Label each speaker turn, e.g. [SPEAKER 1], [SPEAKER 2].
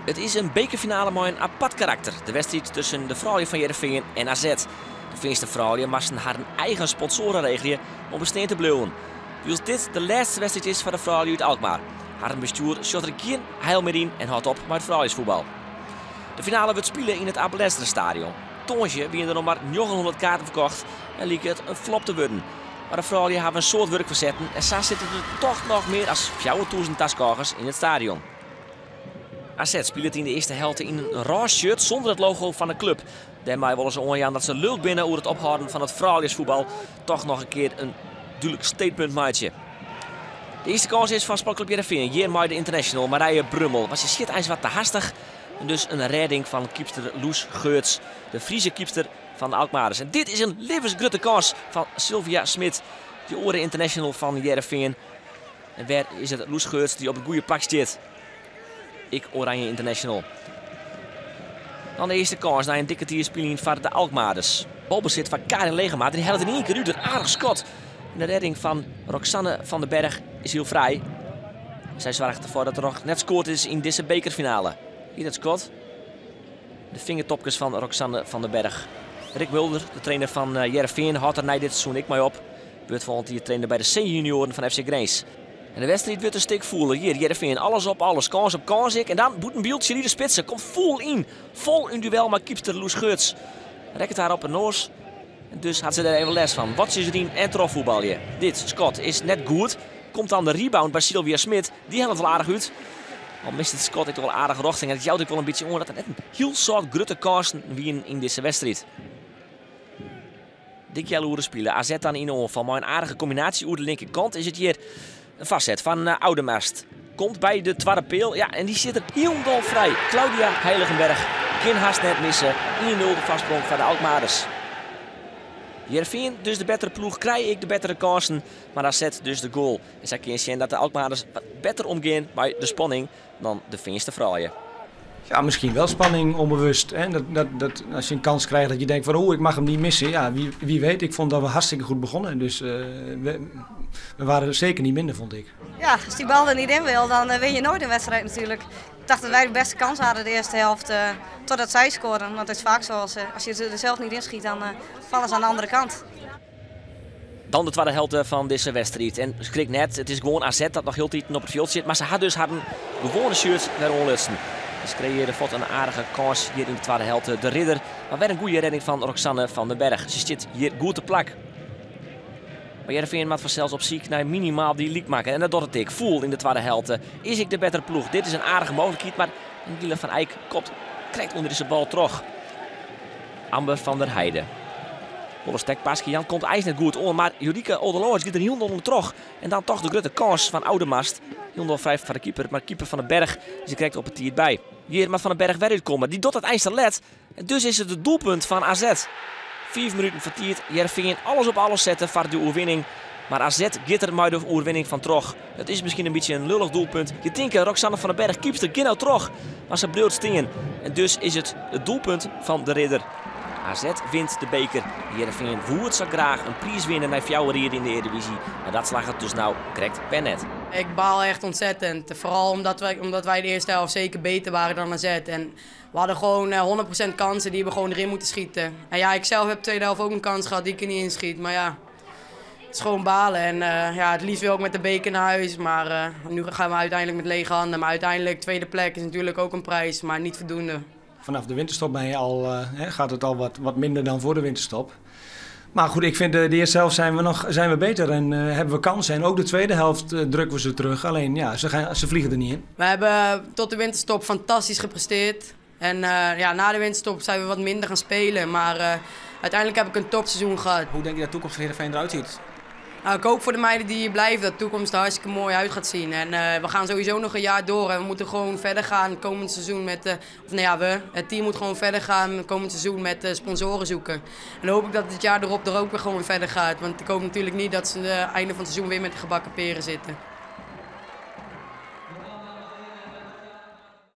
[SPEAKER 1] Het is een bekerfinale met een apart karakter. De wedstrijd tussen de vrouwen van Heerenveen en AZ. De Veense vrouwen moesten haar eigen sponsoren regelen om bestaan te blijven. Dus dit de laatste wedstrijd is van de vrouwen uit Alkmaar. Haar bestuur shot er geen heil meer in en houdt op met het vrouwenvoetbal. De finale wordt spelen in het Abelenstra stadion. Tonsje wie er nog maar 900 kaarten verkocht en liep het een flop te worden. Maar de vrouwen hebben een soort werk verzetten en zo zitten er toch nog meer dan 4000 taskogers in het stadion. AZ speelt in de eerste helft in een roze shirt zonder het logo van de club. Daarmee willen ze onjaan dat ze leuk binnen over het ophouden van het vrouwenvoetbal toch nog een keer een duidelijk statement maatje. De eerste kans is van Sportclub Heerenveen. Hier maait de international Marije Brummel. Was je shit eens wat te hastig. En dus een redding van kiepster Loes Geurts, de Friese kiepster van de Alkmaarders. En dit is een levensgrote kans van Sylvia Smit, de oren international van Heerenveen. En waar is het Loes Geurts die op het goede pak zit? Ik Oranje International. Dan de eerste kans na een dikke tierspeling van de Alkmaarders. Balbezit van Karin Legemaat. Die helpt in één keer uit. Een aardig schot. En de redding van Roxanne van den Berg is heel vrij. Zij zorgt ervoor dat er nog net scoort is in deze bekerfinale. Hier het schot. De vingertopjes van Roxanne van den Berg. Rick Mulder, de trainer van Heerenveen, houdt er na dit seizoen ik mee op. Wordt volgend jaar trainer bij de C-junioren van FC Grains. En de wedstrijd wordt een stuk voelen. Hier, Heerenveen, alles op alles. Kans op kans ik. En dan moet een beeldje de spitsen. Komt vol in. Vol in duel met kiepster Loes Geurts. Rekt haar op een noos. En dus had ze er even les van. Wat is er in en trofvoetbalje. Dit, Scott, is net goed. Komt dan de rebound bij Sylvia Smit. Die helpt wel aardig uit. Al mist het Scott toch wel aardig rochting. En het jouwt ook wel een beetje onder dat er net een heel soort grote kansen wie in deze wedstrijd. Dik jaloeren spelen. AZ dan in ongeval. Maar een aardige combinatie over de linkerkant is het hier. Een vastzet van Oudemast. Komt bij de tweede peel. Ja, en die zit er helemaal vrij. Claudia Heiligenberg kan haast net missen. 1-0 de vastsprong van de Alkmaarders. Heerenveen dus de betere ploeg. Krijg ik de betere kansen. Maar AZ dus de goal. En zij kunnen zien dat de Alkmaarders wat beter omgaan bij de spanning dan de Veense vrouwen.
[SPEAKER 2] Ja, misschien wel spanning onbewust. Hè? Dat als je een kans krijgt dat je denkt van ik mag hem niet missen. Ja, wie weet. Ik vond dat we hartstikke goed begonnen. Dus we waren er zeker niet minder, vond ik.
[SPEAKER 3] Ja, als die bal er niet in wil, dan win je nooit een wedstrijd natuurlijk. Ik dacht dat wij de beste kans hadden de eerste helft totdat zij scoren. Want het is vaak zo, als je er zelf niet inschiet, dan vallen ze aan de andere kant.
[SPEAKER 1] Dan de tweede helft van deze wedstrijd. En schrik net, het is gewoon AZ dat nog heel tijd op het veld zit. Maar ze had dus een gewone shirt naar onlutsen. Ze creëerden vod een aardige kans hier in de tweede helft. De ridder, maar weer een goede redding van Roxanne van den Berg. Ze zit hier goed te plak. Maar Heerenveen maakt vanzelfs op ziek naar minimaal die leak maken. En dat doet het ik. Voel in de tweede helft. Is ik de betere ploeg. Dit is een aardige mogelijkheid. Maar Gila van Eyck krijgt onder deze bal terug. Amber van der Heijden. Volle stekpasje. Jan komt ijs net goed om. Maar Judike Odeloos gaat er heel onder terug. En dan toch de grote kans van Oudemast. Heel vrij van de keeper. Maar de keeper van den Berg ze krijgt op het tiert bij. Hier mag van den Berg weer uitkomen. Die doet het ijs te let. En dus is het het doelpunt van AZ. 5 minuten vertierd. Heerenveen alles op alles zetten voor de overwinning. Maar AZ gaat er maar de overwinning van terug. Het is misschien een beetje een lullig doelpunt. Je denkt Roxanne van den Berg kiepster genau terug. Maar ze bleef stingen. En dus is het doelpunt van de ridder. AZ wint de beker. Heerenveen woert zo graag een prijs winnen naar Fjouwer hier in de Eredivisie. Maar dat slag het dus nou correct per net.
[SPEAKER 4] Ik baal echt ontzettend. Vooral omdat wij de eerste helft zeker beter waren dan AZ. En we hadden gewoon 100% kansen die we gewoon erin moeten schieten. En ja, ik zelf heb de tweede helft ook een kans gehad die ik er niet inschiet. Maar ja, het is gewoon balen. En ja, het liefst wil ik met de beker naar huis. Maar nu gaan we uiteindelijk met lege handen. Maar uiteindelijk tweede plek is natuurlijk ook een prijs, maar niet voldoende.
[SPEAKER 2] Vanaf de winterstop gaat het al wat minder dan voor de winterstop. Maar goed, ik vind de eerste helft zijn we beter en hebben we kansen. En ook de tweede helft drukken we ze terug. Alleen ja, ze vliegen er niet in.
[SPEAKER 4] We hebben tot de winterstop fantastisch gepresteerd. En ja, na de winterstop zijn we wat minder gaan spelen. Maar uiteindelijk heb ik een topseizoen gehad.
[SPEAKER 5] Hoe denk je dat de toekomst van Heerenveen eruit ziet?
[SPEAKER 4] Nou, ik hoop voor de meiden die hier blijven dat de toekomst er hartstikke mooi uit gaat zien. En we gaan sowieso nog een jaar door en we moeten gewoon verder gaan komend seizoen met... het team moet gewoon verder gaan komend seizoen met sponsoren zoeken. En dan hoop ik dat het jaar erop er ook weer gewoon verder gaat. Want ik hoop natuurlijk niet dat ze aan het einde van het seizoen weer met de gebakken peren zitten.